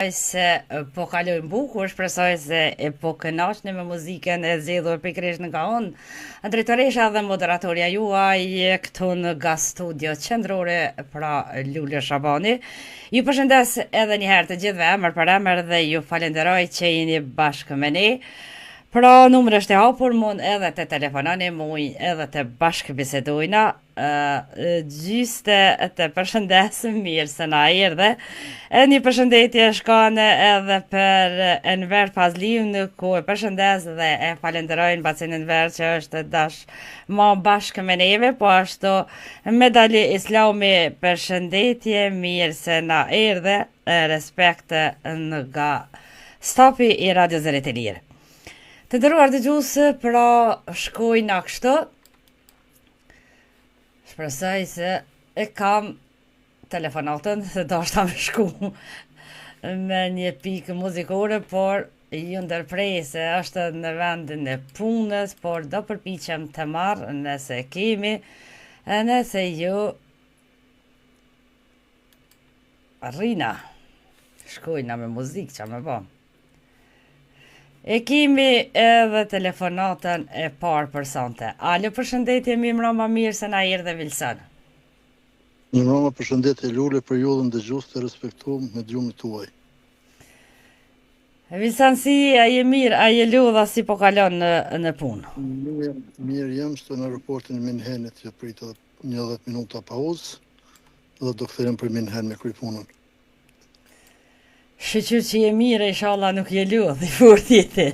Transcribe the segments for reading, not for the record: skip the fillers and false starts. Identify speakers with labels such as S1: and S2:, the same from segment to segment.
S1: Se po kalojmë bukur, shpresoj se po kënaqni me muzikën e zgjedhur pikërisht nga unë, drejtoresha dhe moderatorja juaj këtu nga studio qendrore, pra Lule Shabani. Ju përshëndes edhe një herë të gjithëve emër për emër dhe ju falenderoj që jeni bashkë me ne. Pra numër është e hapur, mund edhe të telefononi, mund edhe të bashkë bisedojna, gjyste të përshëndesim mirë se na erdhe. E një përshëndetje shkane edhe për Enver Fazliu, në ku e përshëndes dhe e falenderojnë bacin Enver që është dash ma bashkë me neve, po ashtu Medali Islami përshëndetje, mirë se na erdhe, respekt nga stafi I Radio Zërit e Lirë. Të nderuar dëgjuesë, pra shkojna kështu. Shpresoj se e kam telefonatën, se dashta me shku me një pikë muzikore, por ju ndërprej se është në vendin e punës, por do përpiqem të marr nëse kemi, nëse ju rrina. Shkojna me muzikë që me bëm. E kemi edhe telefonatën e parë për sonte. Alo, përshëndetje, mi mbroma, mirë se na erdhe Vilsan.
S2: Mi mbroma, përshëndetje Lule, për ju dhe ndëgjues të respektuar me gjumit tuaj.
S1: Vilsan, si a je mirë, a je lodha, si po kalon në punë?
S2: Mirë jam, shto në aeroportin e Minhenit që pritë 10 minuta pauzë dhe do kthejmë për Minhen me kry punën.
S1: Shqyqyr që je mirë, inshallah nuk je lodh, I furtiti.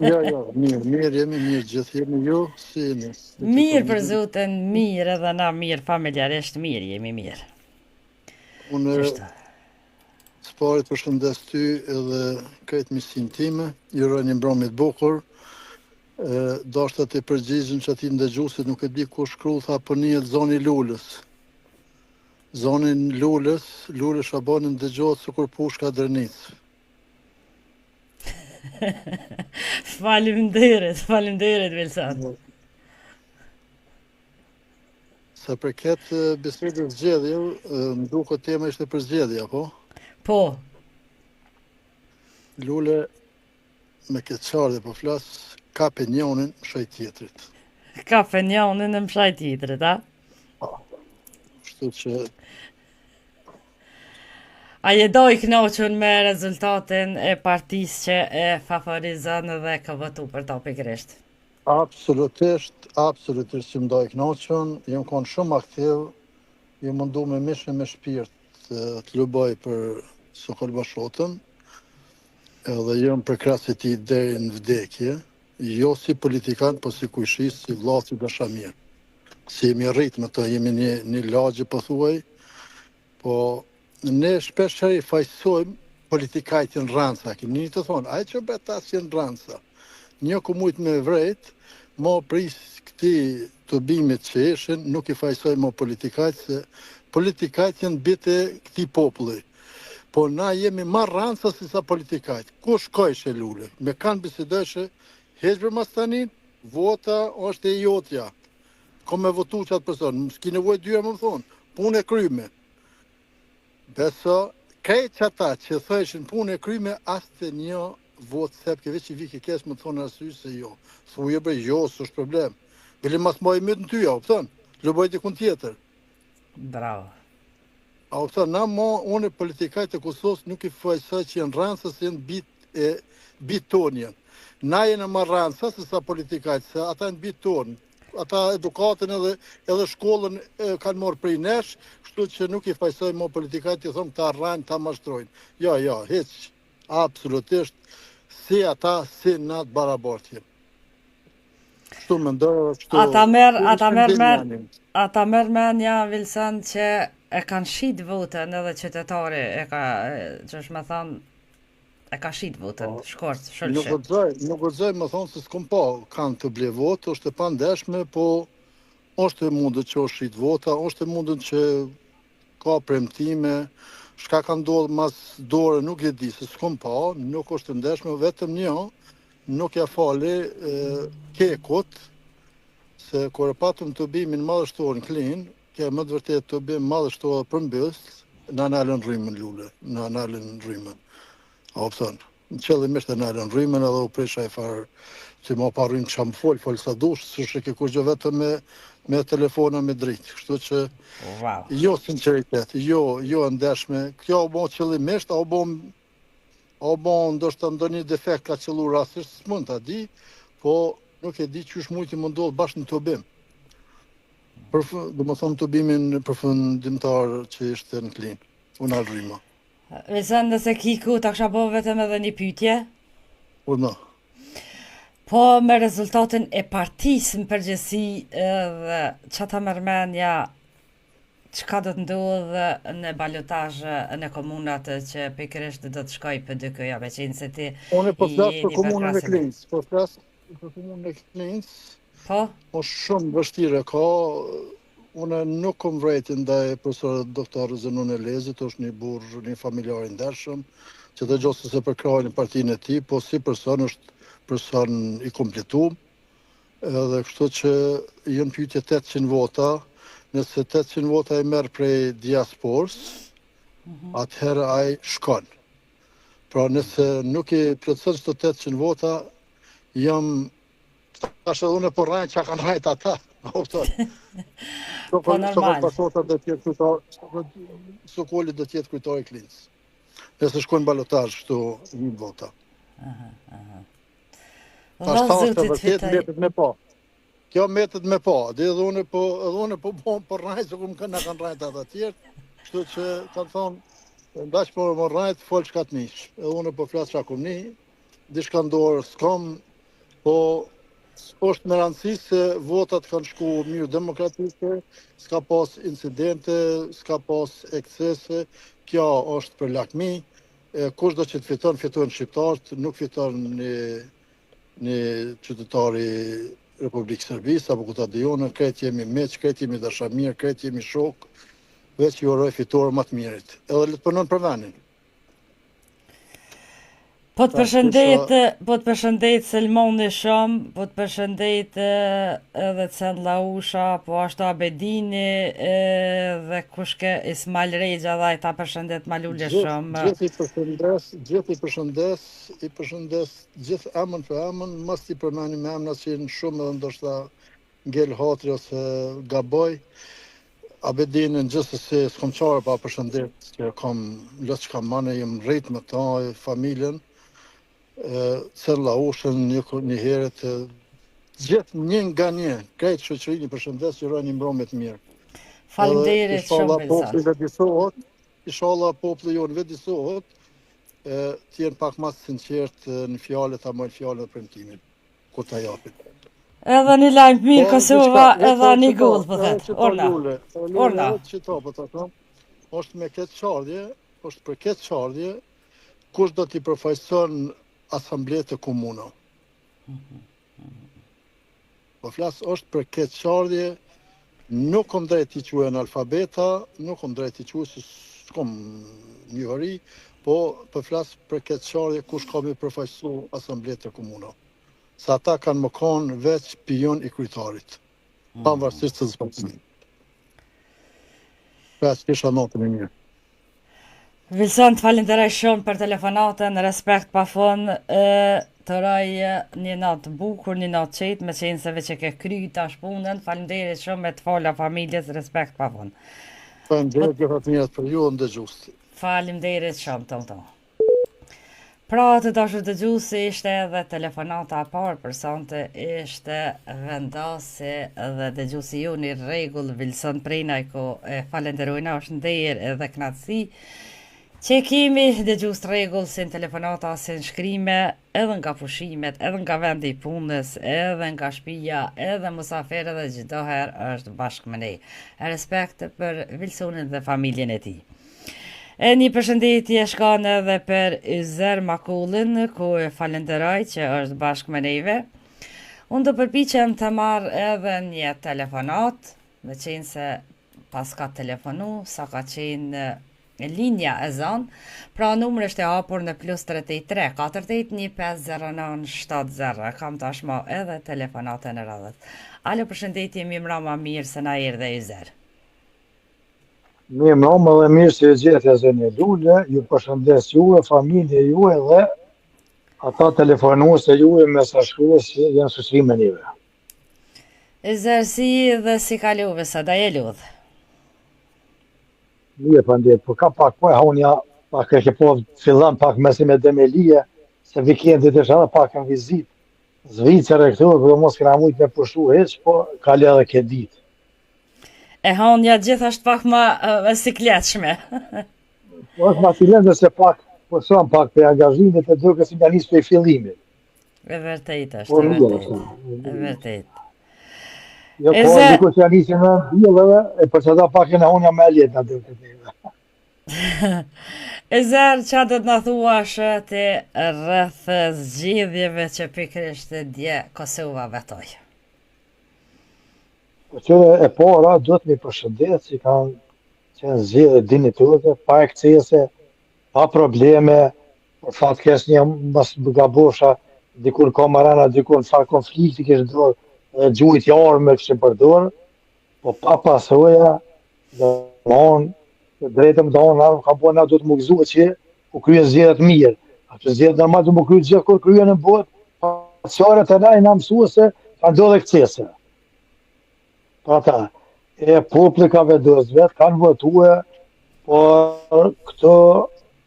S2: Jo, mirë jemi, mirë gjithë jemi ju, si jemi.
S1: Mirë për zotin, mirë edhe na mirë, familjarisht mirë, jemi mirë.
S2: Unë sparit përshëndes ty edhe këtë misin time, juroj një mbromit bukur, dashta të përgjigjën që ati ndëgjusit nuk e di ku shkru, tha për një zoni Lulës. Zonin Lulës, Lule Shabanin dëgjohet së kur pushka Drenicë.
S1: Faleminderit Vilsan.
S2: Sa përket bisedës zgjedhje, më duket tema ishte për zgjedhja, po?
S1: Po.
S2: Lule me këtë çardhje po flas, ka penionin mshaj tjetrit.
S1: Ka penionin në mshaj tjetrit, a?
S2: Kështu që
S1: a je do I kënaqur me rezultatin e partisë që e favorizon dhe ka votu për ta pikërisht?
S2: Absolutisht që më do I kënaqur, jam qenë shumë aktiv, jam mundu me mishë me shpirt të luboj për Sokol Bashotën, edhe jam për krasit I deri në vdekje, jo si politikan, po si kujshis, si vlla, si dashamir. Si jemi rrit me të, jemi një lagje po thuaj, po ne shpesh I fajsojmë politikajtin ranca, kemi një të thonë, aj që beta si në ranca. Një ku mujt me vrejt, mo pris këti të bimit që eshen, nuk I fajsojmë mo politikajt, se politikajtin bite këti populli. Po na jemi ma ranca si sa politikajt. Ku shkojshe Lule? Me kanë bisedojshe, heqber mas tanin, vota është e jotja. Ko me votu që atë person, s'ki nevoj dyre më thonë, punë e kryme. Beso, krejt që ata që thëshin punë e kryme, as të një votë sepke, veç I vike kesh më thonë arsy se jo. Thuje bre, jo, s'është problem. Bile mas moj mëtë në tyja, o pëton, lëboj të kun tjetër.
S1: Bravo.
S2: A o pëton, na mo, une politikajt e Kosovës nuk I fajsaj që janë ranca se janë bit tonë janë. Na jenë ma ranca se sa politikajt, se ata janë bit tonë. Ata edukatën edhe shkollën kanë morë prej nesh, kështu që nuk I fajsoj mo politikajt I thonë ta rranë, ta mashtrojnë. Jo, heq, absolutisht, si ata, si natë barabartje. Kështu më ndërë, kështu...
S1: Ata merë menja, Vilsan, që e kanë shit votën edhe qytetari, që është me thanë, e ka shit votën, shkort, shëllëshe.
S2: Nuk gëzoj më thonë se s'kom pa, kanë të ble votë, është e pandeshme, po është e mundët që është shit vota, është e mundët që ka premtime, shka ka ndodhë mas dore nuk e di, se s'kom pa, nuk është e ndeshme, vetëm një, nuk ja fali kekot, se kur e patëm të bimin madhështorë në klinë, ke më të vërtet të bim madhështorë për mbës, në analën rrimën Lule, në analën rrimën. A opton. Në qëllimisht e nërën rrimën edhe u prisha e farë që ma pa rrimë që më folë sa dush, së shë ke kur gjë vetëm me telefona me dritë. Kështu që
S1: Wow.
S2: jo sinceritet, jo ndeshme. Kjo u bo qëllimisht, a u bo ndoshta ndonjë defekt ka qëllu rastisht, s'mund ta di, po nuk e di qysh mujt i mundohet bashkë në tubim. Do më thonë tubimin përfundimtar që ishte në klinë, unë arrima.
S1: Vilson, nëse kiku ta kisha bo vetëm edhe një pyetje,
S2: Unë,
S1: po me rezultatin e partisë në përgjithësi dhe që ta mërmenja çka do të ndodhë në balotazhe në komunat që pikërisht do të shkoj PD-ja, me qenë se ti
S2: unë po flas për
S1: jeni
S2: komunën e
S1: përkrahësim.
S2: Klinës, po flas për komunën e Klinës,
S1: Po,
S2: shumë vështire ka. Unë nuk kom vrejti ndaj profesorit doktor Zenun Elezit, është një burr, një familjar i ndershëm, që të gjosë se përkrajnë partinë e tij, po si person është person i kompletuar. Edhe kështu që jënë pyetje 800 vota, nëse 800 vota i merr prej diasporës, atëherë ai shkon. Pra nëse nuk i plotëson çdo 800 vota, jam tash edhe unë po rraj çka kanë rrajt ata.
S1: po normal.
S2: Sokoli do të jetë kryetari i Klinës. Nëse shkojnë balotazh këtu një vota.
S1: Allah zotit fitaj.
S2: Metet me pa. Kjo metet me pa. Dhe edhe unë po bom për rrajt se ku na kanë rrajt ata të tjerë. Kështu që kanë thonë, ndaq po më rrajt fol çka të nish. Edhe unë po flas çka kum ni, diçka ndorë s'kam, po është me rëndësi se votat kanë shku mirë demokratike, s'ka pas incidente, s'ka pas ekscese, kjo është për lakmi, kushdo që të fiton shqiptarët, nuk fiton një qytetari Republikë Serbisë, apo ku ta dijonë, kretë jemi meq, kretë jemi dashamir, kretë jemi shok, veç ju uroj fitore më të mirit. Edhe le të punon për vendin.
S1: Po të përshëndet Selmoni shumë, po të përshëndet edhe Cen Lausha, po ashtu Abedini dhe kushke Ismail Rexha dhe ta përshëndet Malule shumë.
S2: Gjithë i përshëndes, gjithë emën për emën, mos i përmeni me emna që jenë shumë edhe ndoshta ngel hatri ose gaboj. Abedinin gjithsesi s'kom qarë pa përshëndet, që kam lëtë që kam mane, jem rrit me ta, familjen. Cen Laushën një herët, gjithë një nga një, krejtë shoqërinë përshëndes, që rënë një mbrëmje të mirë.
S1: Faleminderit shumë Vilson.
S2: Inshallah populli jonë vedisohet, të jenë pak më sinqert në fjalët, ta marrin fjalën e premtimit, kur ta japin.
S1: Edhe një lajmë mirë Kosova, edhe një goll, po thetë. Orna.
S2: Është me këtë çardhje, është për këtë çardhje, kush do t'i përfaqëson asambletë të komunës. Po flas është për këtë çardhje, nuk kom drejt t'i quaj analfabeta, nuk kom drejt t'i quaj se s'kom njohuri, po flas për këtë çardhje kush ka me përfaqësu asambletë të komunës. Sa ata kanë më konë veç pion i kryetarit, pavarësisht të zbatësit. Pra që kisha notën e mirë.
S1: Vilson, të falenderoj shumë për telefonatën, respekt pa fund, të raj një natë bukur, një natë qetë, me qenë se veç e ke kry tash punën, falenderit shumë me të fala familjes, respekt pa fund.
S2: Falenderit gjithat mirët për ju, ndëgjues.
S1: Falenderit shumë, tom. Pra të dashur dëgjuesi, ishte edhe telefonata e parë për sonte, ishte vendasi dhe dëgjuesi ju një rregull Vilson Prejnaj, ku falenderojna është ndër edhe knatësi që kemi dëgjues rregull si në telefonata, si në shkrime, edhe nga pushimet, edhe nga vendi i punës, edhe nga shtëpia, edhe musafir dhe çdo herë është bashkë me ne. Respekt për Vilsonin dhe familjen e tij. E një përshëndetje shkon edhe për Yzer Makullin, ku e falenderoj që është bashkë me neve. Unë do përpiqem të marr edhe një telefonat, me qenë se pas ka telefonu, sa ka qenë linja e zonë, pra numër është e hapur në +33 481 509 70, kam tashmo edhe telefonate në radhët. Alo, përshëndetje, mi mrama mirë se na erdhe Yzer.
S3: Mirë mbrëmë dhe mirë se ju gjete zënë Lule, ju përshëndes juve, familje juve dhe ata telefonuese juve mesazhues që janë shoqërinë njëve.
S1: Zërsi dhe si kaluve sa da e ludh.
S3: Mirë pandjet, po ka pak po e honja, pak e ke po fillan pak mesin me Demelie, se vikendit është edhe pak në vizit. Zvicër e këtu, për mos këna mujt me pushu heq, po kale edhe ke ditë.
S1: E honja gjithashtë pak ma sikletshme.
S3: Po është ma silende se pak, po sëram pak për angazhimit e duke si nga njësë për i fillimit.
S1: E vërtejt është,
S3: Po
S1: e
S3: nuk
S1: vërtejt.
S3: është.
S1: E vërtejt.
S3: Jo, po diko që janë njësë në bjellëve, e për që da pak e në honja me aljet në duke të një.
S1: E zërë që do të në thuash të rrëth zgjidhjeve që pikrisht dje Kosova vetoj.
S3: Po qëre e para, do të mi përshëndet që kanë qenë zgjidhje dinitore, pa ekscese, pa probleme, për fat kes një mas gabosha, dikur ka marana, dikur në far konflikti kështë dorë, dhe gjujt jarme kështë përdorë, po pa pasoja, dhe onë, drejtëm dhe onë, ka po na do të më gëzua që u kryen zgjedhjet mirë. A që zgjedhjet normal të më kryen gjithë kur kryen në botë, pa qare të na i na mësua se ka ndodhe ekscese. Pra ta, e popli ka vendosur vetë, kanë votue, por këto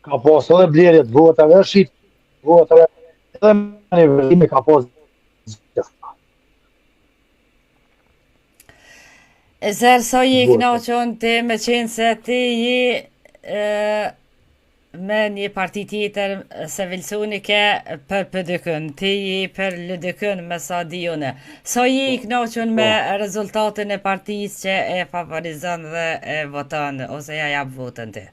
S3: ka pas edhe blerjet votave, shqip votave, edhe në nivelimi ka pas gjitha.
S1: E zërë sa je i knaqën ti me qenë se ti je me një parti tjetër se Vilsuni ke për PDK-n, ti je për LDK-n me sa dijone. Sa je i knaqën me rezultatin e partisë që e favorizon dhe e voton, ose ja jap votën ti?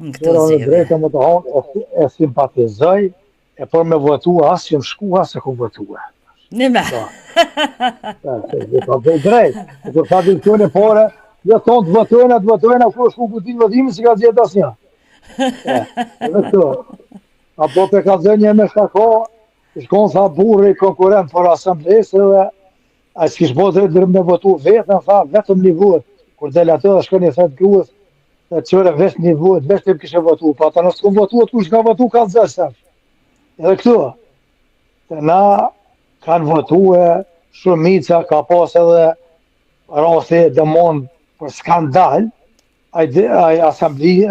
S1: Në këto
S3: Qëra në
S1: zgjedhje.
S3: drejtë më të hanë, e simpatizoj, e për me votua asë që më shkua se ku votua.
S1: Në me.
S3: Dhe ka dhe drejtë, e kur ka direktore pore, jo tonë të votojnë, ku shku ku ti votimin si ka gjithë asë një. Edhe këto, apo pe ka dhe një me shkako, shkon tha burri konkurent për asamblesë dhe a s'kish po drejtë me votu vetën, tha vetëm një vot, kur del ato dhe shkon i thëtë gruës, dhe qëre vesh një vot, vesh të më kishe votu, pa ta nësë këmë votu, kush ka votu ka të zeshtë. Edhe këto, të na kanë votue, shumica ka pas edhe raste dëmon për skandal, ai asambli,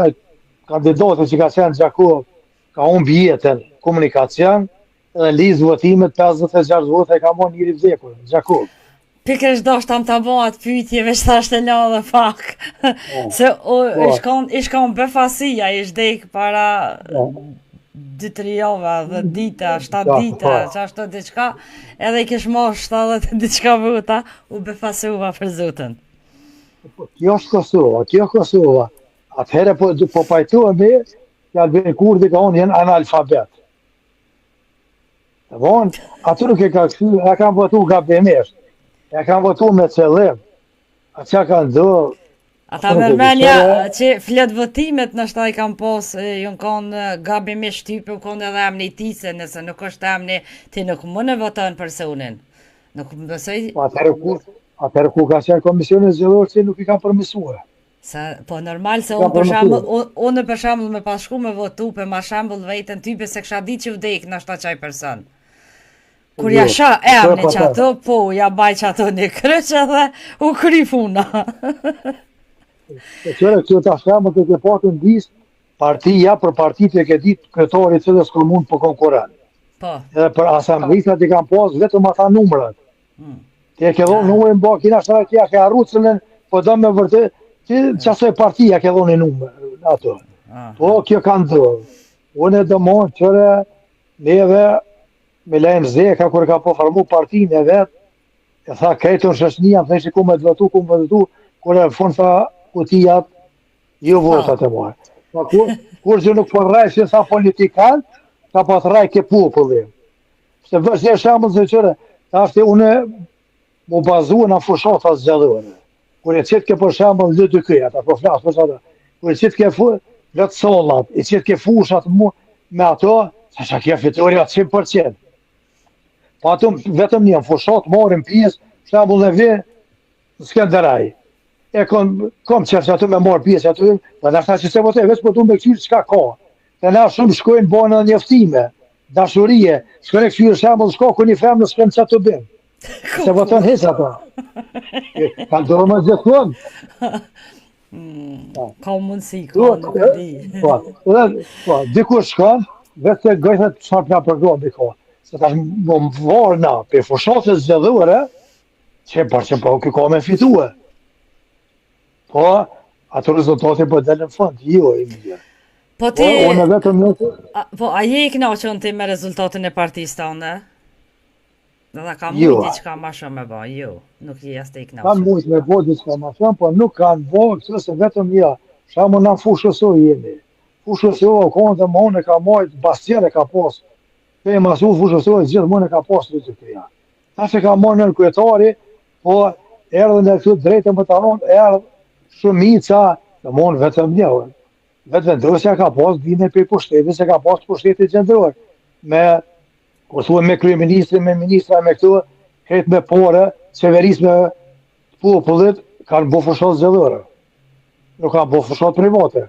S3: kandidatët që ka qenë Gjakov, ka unë bjetën komunikacion, edhe listë votimet 56 vota e ka mon njëri vdekur, Gjakov.
S1: Pikërisht dashtam ta bëha atë pyetje veç thashtë la dhe pak. Se i shkon befasia, i shdek para 2-3 java, 10 dita, 7 dita, që ashtu diçka, edhe i kish marrë 70 diçka vota, u befasuva për zotën.
S3: Kjo është Kosova. Atëherë po pajtohemi, që Albin Kurdi ka unë jenë analfabet. Të vonë, aty nuk e ka kështu, e kam votu gabimisht, e kam votu me qëllim, a që ka ndo...
S1: Ata mërmenja që flet votimet në shtaj kam pos, ju në konë gabimisht type, u konë edhe amnitise, nëse nuk është amni, ti nuk më në voton personin. Nuk më besoj...
S3: Atëherë ku ka qenë komisionin zgjedhor që nuk i kam përmisuar.
S1: Po normal se unë për shambull, unë për shambull me pas shku me votu, për ma shambull vetën type se kësha di që vdek në shta qaj person. Kur ja sha emni që ato, po, ja baj që ato një kryqë dhe u kry funa.
S3: E qëre që të ashtë të ke patën disë, partia për partit e ke ditë kretari cilës kër mund për konkurent.
S1: Po.
S3: Edhe për asamblisat i kam pas vetëm ata numrat. Ti e ke dhonë numërin bo, kina shtë kja ke arrucënën, po do me vërtet, që asoj partia ke dhonë i numër, ato. Po, kjo kanë dhërë. Unë e dëmonë qëre neve me lejmë zeka, kër ka po formu partinë e vetë, e tha krejtën shëshnia, më thështi ku me të votu, kër e fund tha kutijat, jo votat e marë. Kur që nuk përraj që tha politikant, ka pas raj ke populli. Se vështë e shambull zë qëre, ta ashte une mu bazu në fushatat zgjedhore. Kur e qitë ke për shambull LDK, ata po flasë për shata, kur e qitë ke vetë sollat, e qitë ke fushat me ato, sa kja fitoria 100%. Pa ato vetëm një fushat marim pjesë, shambull në vje në Skenderaj. kom qërë që aty me marë pjesë aty, po nashta që se votoj, veç po tu me këqyrë qka ka. Dhe na shumë shkojnë banë në njeftime, dashurie, shkojnë e këqyrë shemë, shko ku një femë në shkojnë që të bëmë. Se voton hes ato. Ka dorë më gjithë
S1: Ka mundësi, ka nuk e di.
S3: Po, dikur shkon, vetë gojthet çfarë na përdoa me kohë. Se tash më varë na, pe fushatës zgjedhore, që po ka me fitue. Po, ato rezultate po dalën në fund, jo e mirë.
S1: Po ti,
S3: unë vetëm
S1: po a je i kënaqur ti me rezultatin e partisë tënde? Dhe ka
S3: Jo.
S1: mujt diçka më shumë me bë, jo, nuk je as te i
S3: Kanë
S1: kënaqur.
S3: mujt me bo diçka më shumë, po nuk kanë bo, kështu se vetëm ja. Shamu na fushëso jemi. Fushëso kontë më unë ka mojt, Bastiere ka pas. Pe masu fushëso gjithmonë ka pas të këja. Tash e ka marrë në kryetari, po erdhën e këtu drejtë më tanon, erdhë shumica, domthon vetëm një. Vetë vendosja ka pas dhine për pushtetit, se ka pas pushtetit gjendror. Me kur thuaj me kryeministrin, me ministra, me këtu, këtë me pore, qeverisë me popullit, kanë bo fushat zgjedhore. Nuk kanë bo fushat private.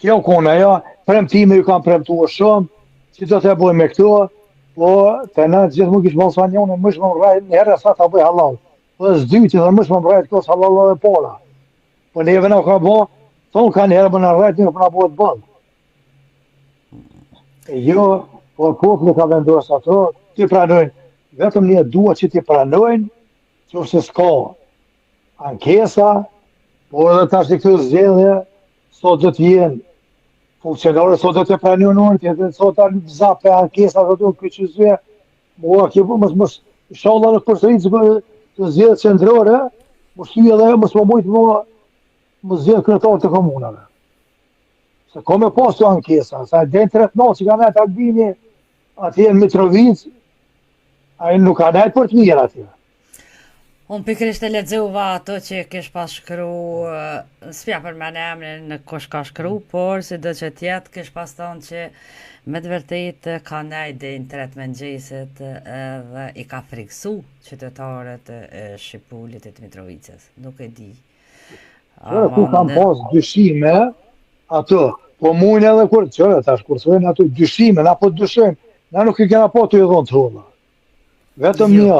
S3: Kjo kona, ja, premtime ju kanë premtuar shumë, që do të bëjmë me këtu, po të na gjithë më kishë Balsanjone, më shmë mrajt një herë sa të bëj halal. Po dhe s'dyti dhe më shmë mrajt këtos halal dhe pola. Po neve na ka bo, tonë ka një herë më në rrajt një për na bëhet bëllë. Jo, por populli ka vendosur ato, ti pranojnë, vetëm një dua që ti pranojnë, qoftë s'ka ankesa, por edhe tash këtu zgjedhje, sot do të jenë funksionare, sot do të pranojnë unë, sot ta zape ankesa do të kyçyzje, mua kjo mos inshallah në përsëritje të zgjedhje qendrore, mos hyj edhe mos më mujt më zgjedh kryetar të komunave. Se ka me pas të ankesa, sa dhe në 39 që ka nejtë Albini, atje në Mitrovic, a i nuk ka nejtë për të mirë atje.
S1: Unë pikrisht e lexova ato që kish pas shkru, s'pja për me në emrin në kush ka shkru, por si do që tjetë kish pas thonë që me të vërtet ka nejtë dhe në 3 mëngjesit dhe i ka friksu qytetarët e Shqipullit e të Mitrovicës, nuk e di.
S3: Tu kam pas dyshime, ato, po mujnë edhe kur, qërë, tash kur thojnë ato dyshime, na po dyshojmë, na nuk i kena po të i dhonë të holla. Vetëm një,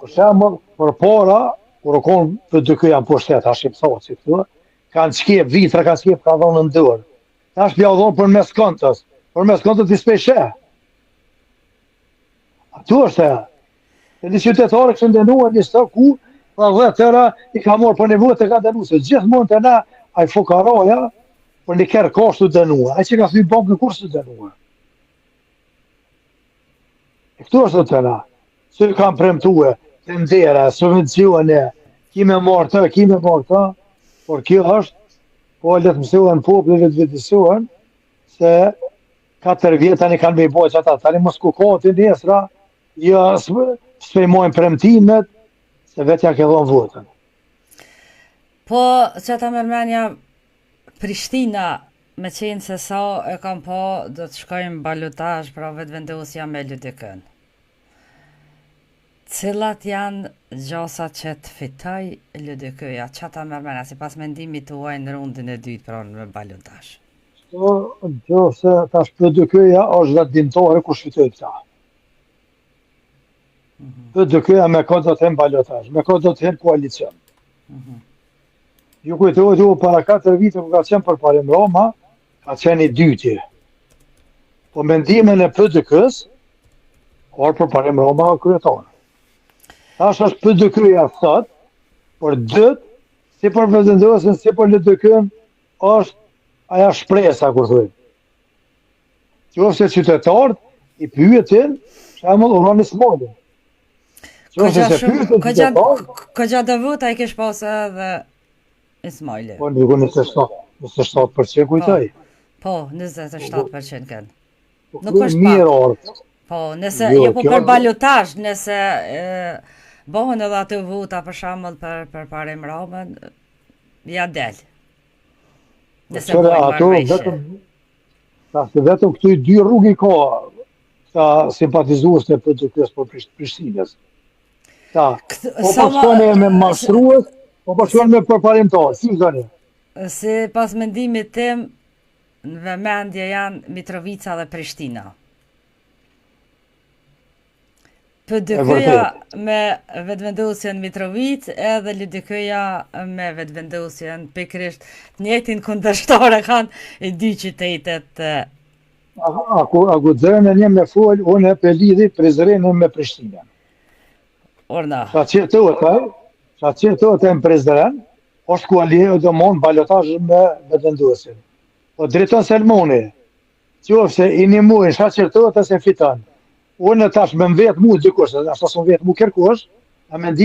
S3: për shembull, për para, kur o konë për dy janë po shtetë, ashtë i pëthotë që këtu, kanë qkep, vitra kanë qkep, ka dhonë në ndërë. Tash pja dhonë për mes këntës, për mes këntës i speshe. Ato është e, një qytetarë kështë ndenua një stë ku, pra dhe tëra i ka morë për nevojët e ka denu, se gjithmonë të na, a i fukaraja, për një kërë ka shtu dënua, a që ka thuj bankë kur shtu dënua. E këtu është të na, që kam premtue, të ndera, subvencione, kime marrë të, por kjo është, po letë mësuhen popullit të vëdësuhen, se 4 vjetë tani kanë me i bojë që ata, tani mos ku ka të nesra, ja s'pejmojnë premtimet, se vetja ke dhonë votën.
S1: Po, që ta mërmenja, Prishtina, me qenë se sa e kam po, do të shkojmë balotazh pra vetë vendosja me LDK-n. Cilat janë gjasat që të fitoj LDK-ja, që ta mërmena, si pas mendimit të uaj në rundin e dytë pra në balotazh?
S3: Se tash LDK-ja është vendimtare kush fitoj këta. LDK-ja me ka do të jenë balotazh, me ka do të jenë koalicion. Ju kujtohet ju para 4 vite ku ka qenë për parim Roma, ka qenë i dyti. Po mendimin e PDK-s, ka për parim Roma kryetar. Tash është PDK-ja thot, por dytë, si për vendosin, si për LDK-n, është aja shpresa, kur thujnë. Qofse qytetarët i pyetin, shembull Urani Smolin.
S1: Këgja vota i kish pas edhe Ismaili.
S3: Po, një 27% kujtaj.
S1: Po, 27% kënë.
S3: Nuk është mirë orë.
S1: Po, nëse, jo po për balotazh, nëse bëhen edhe atë vota për shembull për parim Ramën, ja del. Nëse bëhen
S3: vetëm këtu i 2 rrugë i ka ta simpatizues të PDK-s për Prishtinës. Ta. Po shkoni me mashtrues, po shkoni me përparimtar, si zoni?
S1: Si pas mendimit tim, në vëmendje janë Mitrovica dhe Prishtina. PD-ja me vetëvendosjen Mitrovic edhe LDK-ja me vetëvendosjen pikërisht të njëjtin kundërshtar e kanë i dy qytetet.
S3: A guxojnë një me fol, unë e për lidhi Prizrenin me Prishtinën.
S1: Orna.
S3: Sa qërtohet e në Prizren, është koalizion do mon balotazh me vetëvendosjen. Po drejton Selmoni, qofse i një muaj sa qërtohet e se fiton. Unë tash me vetë mu dikush, ashtu vetë mu kërkosh, a mendim